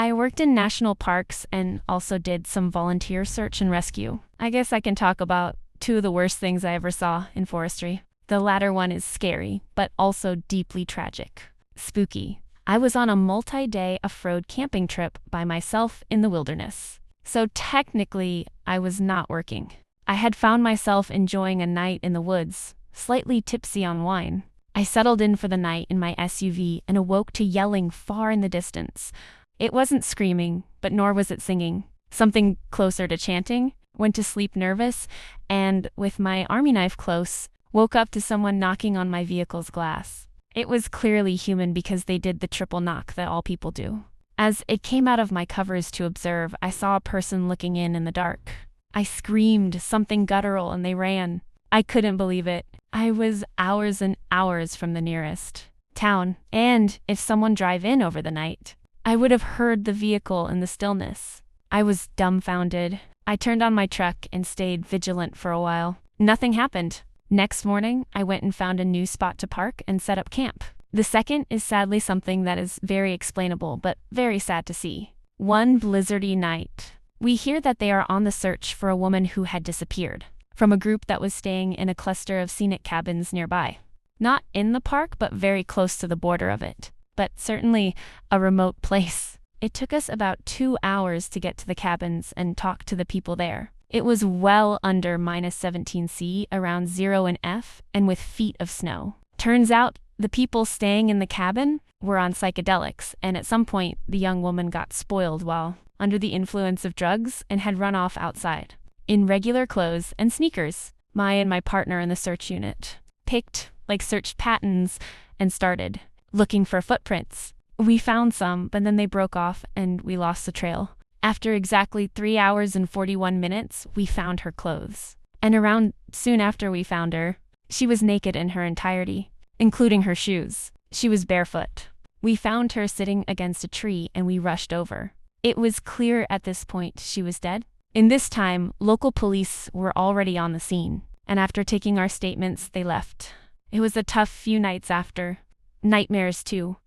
I worked in national parks and also did some volunteer search and rescue. I guess I can talk about two of the worst things I ever saw in forestry. The latter one is scary, but also deeply tragic. Spooky. I was on a multi-day off-road camping trip by myself in the wilderness. So technically, I was not working. I had found myself enjoying a night in the woods, slightly tipsy on wine. I settled in for the night in my SUV and awoke to yelling far in the distance. It wasn't screaming, but nor was it singing. Something closer to chanting. Went to sleep nervous, and with my army knife close, woke up to someone knocking on my vehicle's glass. It was clearly human because they did the triple knock that all people do. As it came out of my covers to observe, I saw a person looking in the dark. I screamed something guttural and they ran. I couldn't believe it. I was hours and hours from the nearest town, and if someone drove in over the night, I would have heard the vehicle in the stillness. I was dumbfounded. I turned on my truck and stayed vigilant for a while. Nothing happened. Next morning, I went and found a new spot to park and set up camp. The second is sadly something that is very explainable, but very sad to see. One blizzardy night, we hear that they are on the search for a woman who had disappeared from a group that was staying in a cluster of scenic cabins nearby. Not in the park, but very close to the border of it. But certainly a remote place. It took us about 2 hours to get to the cabins and talk to the people there. It was well under -17°C, around 0 in F, and with feet of snow. Turns out, the people staying in the cabin were on psychedelics, and at some point, the young woman got spoiled while under the influence of drugs and had run off outside. In regular clothes and sneakers, my partner in the search unit searched patterns and started looking for footprints. We found some, but then they broke off and we lost the trail. After exactly 3 hours and 41 minutes, we found her clothes. And around soon after we found her, she was naked in her entirety, including her shoes. She was barefoot. We found her sitting against a tree and we rushed over. It was clear at this point she was dead. In this time, local police were already on the scene, and after taking our statements, they left. It was a tough few nights after. Nightmares too.